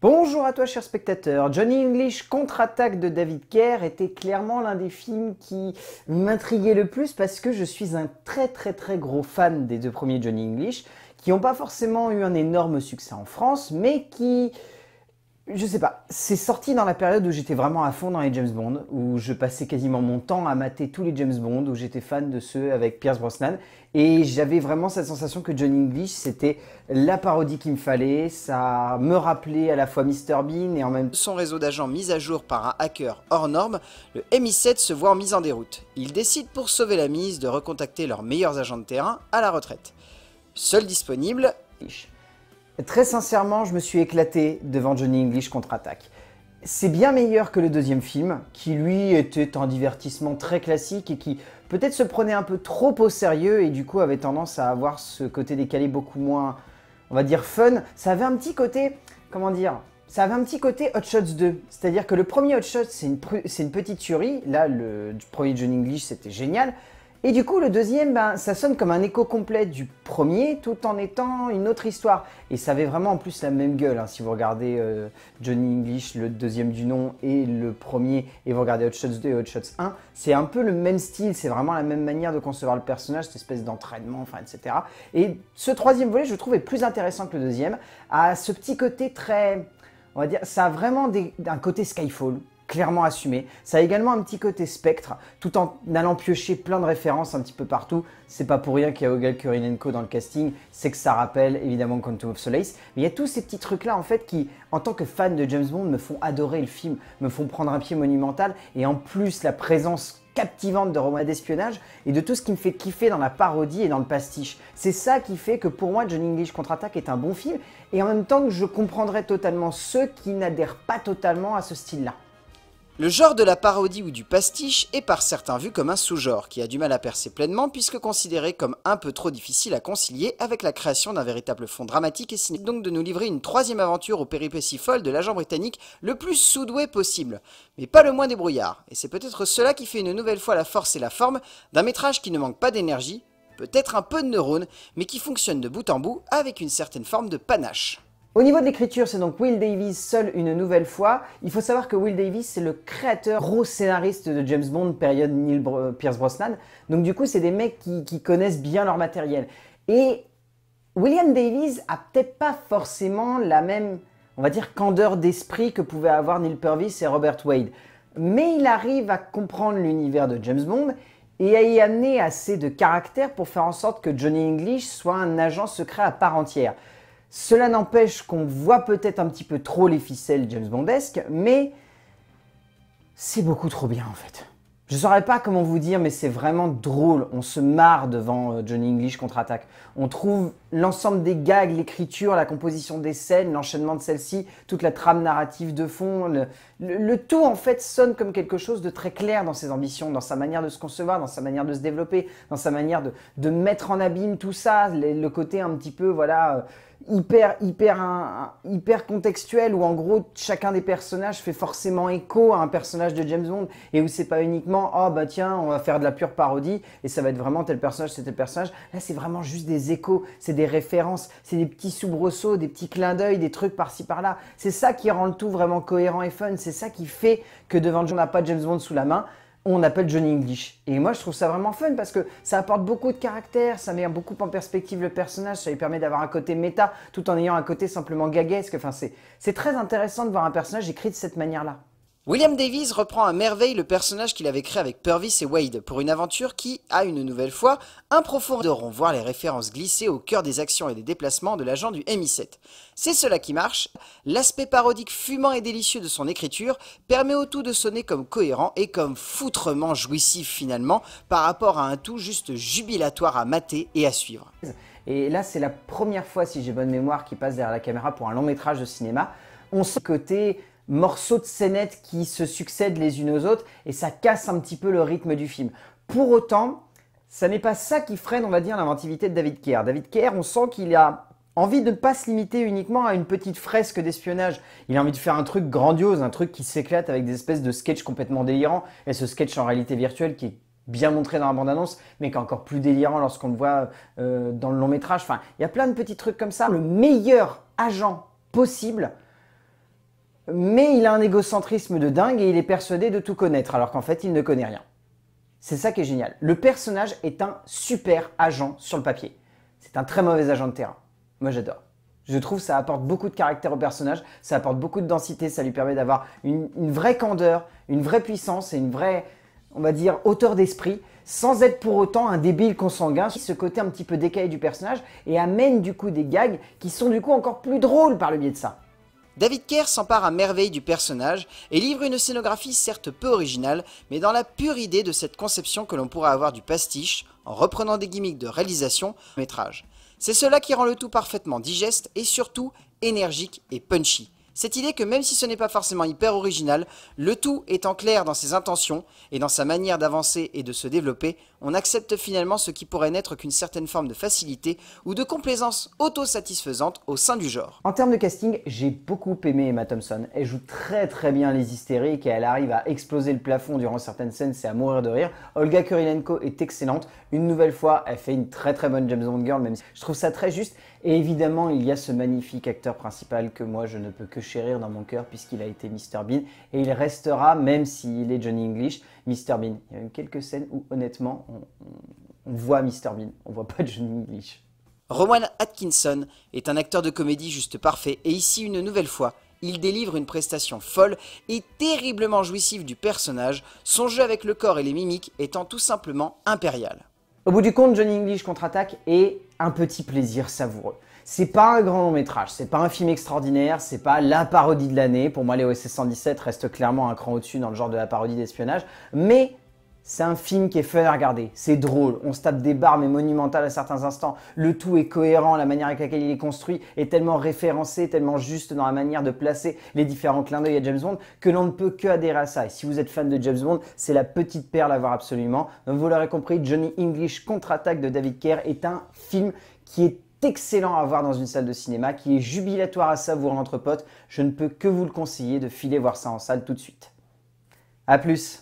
Bonjour à toi cher spectateur, Johnny English Contre-Attaque de David Kerr était clairement l'un des films qui m'intriguait le plus parce que je suis un très gros fan des deux premiers Johnny English qui n'ont pas forcément eu un énorme succès en France mais qui, je sais pas, c'est sorti dans la période où j'étais vraiment à fond dans les James Bond, où je passais quasiment mon temps à mater tous les James Bond, où j'étais fan de ceux avec Pierce Brosnan, et j'avais vraiment cette sensation que Johnny English c'était la parodie qu'il me fallait, ça me rappelait à la fois Mr Bean et en même temps Son réseau d'agents mis à jour par un hacker hors norme, le MI7 se voit en mise en déroute. Ils décident pour sauver la mise de recontacter leurs meilleurs agents de terrain à la retraite. Seul disponible, Très sincèrement, je me suis éclaté devant Johnny English Contre-Attaque. C'est bien meilleur que le deuxième film, qui lui était un divertissement très classique et qui peut-être se prenait un peu trop au sérieux et du coup avait tendance à avoir ce côté décalé beaucoup moins, on va dire, fun. Ça avait un petit côté, comment dire, ça avait un petit côté Hot Shots 2. C'est-à-dire que le premier Hot Shots, c'est une petite tuerie. Là, le premier Johnny English, c'était génial. Et du coup, le deuxième, ça sonne comme un écho complet du premier, tout en étant une autre histoire. Et ça avait vraiment en plus la même gueule, hein. Si vous regardez Johnny English, le deuxième du nom, et le premier, et vous regardez Hot Shots 2 et Hot Shots 1, c'est un peu le même style, c'est vraiment la même manière de concevoir le personnage, cette espèce d'entraînement, enfin, etc. Et ce troisième volet, je trouve, est plus intéressant que le deuxième, à ce petit côté très, on va dire, ça a vraiment un côté Skyfall, clairement assumé. Ça a également un petit côté Spectre, tout en allant piocher plein de références un petit peu partout. C'est pas pour rien qu'il y a Olga Kurylenko dans le casting, c'est que ça rappelle évidemment Quantum of Solace. Mais il y a tous ces petits trucs-là en fait qui, en tant que fan de James Bond, me font adorer le film, me font prendre un pied monumental. Et en plus, la présence captivante de romans d'espionnage et de tout ce qui me fait kiffer dans la parodie et dans le pastiche. C'est ça qui fait que pour moi, Johnny English Contre-Attaque est un bon film. Et en même temps que je comprendrais totalement ceux qui n'adhèrent pas totalement à ce style-là. le genre de la parodie ou du pastiche est par certains vu comme un sous-genre qui a du mal à percer pleinement puisque considéré comme un peu trop difficile à concilier avec la création d'un véritable fond dramatique et cinéma. Donc de nous livrer une troisième aventure aux péripéties folles de l'agent britannique le plus sous-doué possible, mais pas le moins débrouillard. Et c'est peut-être cela qui fait une nouvelle fois la force et la forme d'un métrage qui ne manque pas d'énergie, peut-être un peu de neurones, mais qui fonctionne de bout en bout avec une certaine forme de panache. Au niveau de l'écriture, c'est donc Will Davies seul une nouvelle fois. Il faut savoir que Will Davies, c'est le créateur, gros scénariste de James Bond, période Pierce Brosnan. Donc du coup, c'est des mecs qui connaissent bien leur matériel. Et William Davies a peut-être pas forcément la même, on va dire, candeur d'esprit que pouvaient avoir Neil Purvis et Robert Wade. Mais il arrive à comprendre l'univers de James Bond et à y amener assez de caractère pour faire en sorte que Johnny English soit un agent secret à part entière. Cela n'empêche qu'on voit peut-être un petit peu trop les ficelles James Bondesques, mais c'est beaucoup trop bien en fait. Je ne saurais pas comment vous dire, mais c'est vraiment drôle. On se marre devant Johnny English Contre-Attaque. On trouve l'ensemble des gags, l'écriture, la composition des scènes, l'enchaînement de celles-ci, toute la trame narrative de fond. Le tout en fait sonne comme quelque chose de très clair dans ses ambitions, dans sa manière de se concevoir, dans sa manière de se développer, dans sa manière de mettre en abîme tout ça, le côté un petit peu, voilà, hyper contextuel où en gros chacun des personnages fait forcément écho à un personnage de James Bond et où c'est pas uniquement oh bah tiens on va faire de la pure parodie et ça va être vraiment tel personnage c'est tel personnage. Là c'est vraiment juste des échos, c'est des références, c'est des petits soubresauts, des petits clins d'œil, des trucs par-ci par-là. C'est ça qui rend le tout vraiment cohérent et fun, c'est ça qui fait que devant on n'a pas James Bond sous la main, on appelle Johnny English. Et moi, je trouve ça vraiment fun parce que ça apporte beaucoup de caractère, ça met beaucoup en perspective le personnage, ça lui permet d'avoir un côté méta tout en ayant un côté simplement gaguesque. Enfin, c'est très intéressant de voir un personnage écrit de cette manière-là. William Davies reprend à merveille le personnage qu'il avait créé avec Purvis et Wade pour une aventure qui, à une nouvelle fois, un profond devront voir les références glisser au cœur des actions et des déplacements de l'agent du MI7. C'est cela qui marche, l'aspect parodique fumant et délicieux de son écriture permet au tout de sonner comme cohérent et comme foutrement jouissif finalement par rapport à un tout juste jubilatoire à mater et à suivre. Et là, c'est la première fois, si j'ai bonne mémoire, qu'il passe derrière la caméra pour un long métrage de cinéma. On sent côté morceaux de scénettes qui se succèdent les unes aux autres et ça casse un petit peu le rythme du film. Pour autant, ça n'est pas ça qui freine, on va dire, l'inventivité de David Kerr. David Kerr, on sent qu'il a envie de ne pas se limiter uniquement à une petite fresque d'espionnage. Il a envie de faire un truc grandiose, un truc qui s'éclate avec des espèces de sketchs complètement délirants. Et ce sketch en réalité virtuelle qui est bien montré dans la bande-annonce, mais qui est encore plus délirant lorsqu'on le voit dans le long métrage. Enfin, il y a plein de petits trucs comme ça. Le meilleur agent possible mais il a un égocentrisme de dingue et il est persuadé de tout connaître, alors qu'en fait, il ne connaît rien. C'est ça qui est génial. Le personnage est un super agent sur le papier. C'est un très mauvais agent de terrain. Moi, j'adore. Je trouve que ça apporte beaucoup de caractère au personnage, ça apporte beaucoup de densité, ça lui permet d'avoir une vraie candeur, une vraie puissance et une vraie, on va dire, hauteur d'esprit, sans être pour autant un débile consanguin. Ce côté un petit peu décalé du personnage et amène du coup des gags qui sont du coup encore plus drôles par le biais de ça. David Kerr s'empare à merveille du personnage et livre une scénographie certes peu originale, mais dans la pure idée de cette conception que l'on pourrait avoir du pastiche, en reprenant des gimmicks de réalisation, métrage. C'est cela qui rend le tout parfaitement digeste et surtout énergique et punchy. Cette idée que même si ce n'est pas forcément hyper original, le tout étant clair dans ses intentions et dans sa manière d'avancer et de se développer, on accepte finalement ce qui pourrait n'être qu'une certaine forme de facilité ou de complaisance auto-satisfaisante au sein du genre. En termes de casting, j'ai beaucoup aimé Emma Thompson. Elle joue très bien les hystériques et elle arrive à exploser le plafond durant certaines scènes, c'est à mourir de rire. Olga Kurylenko est excellente. Une nouvelle fois, elle fait une très bonne James Bond girl, même si je trouve ça très juste. Et évidemment, il y a ce magnifique acteur principal que moi je ne peux que chérir dans mon cœur puisqu'il a été Mr Bean et il restera, même s'il est Johnny English, Mr Bean. Il y a eu quelques scènes où honnêtement on voit Mr Bean, on voit pas Johnny English. Rowan Atkinson est un acteur de comédie juste parfait et ici une nouvelle fois, il délivre une prestation folle et terriblement jouissive du personnage, son jeu avec le corps et les mimiques étant tout simplement impérial. Au bout du compte, Johnny English contre-attaque est un petit plaisir savoureux. C'est pas un grand long métrage, c'est pas un film extraordinaire, c'est pas la parodie de l'année. Pour moi, les OSS 117 reste clairement un cran au-dessus dans le genre de la parodie d'espionnage. Mais c'est un film qui est fun à regarder, c'est drôle, on se tape des barres mais monumentales à certains instants. Le tout est cohérent, la manière avec laquelle il est construit est tellement référencé, tellement juste dans la manière de placer les différents clins d'œil à James Bond que l'on ne peut que adhérer à ça. Et si vous êtes fan de James Bond, c'est la petite perle à voir absolument. Donc vous l'aurez compris, Johnny English contre-attaque de David Kerr est un film qui est excellent à voir dans une salle de cinéma, qui est jubilatoire à savourer entre potes. Je ne peux que vous le conseiller de filer voir ça en salle tout de suite. A plus.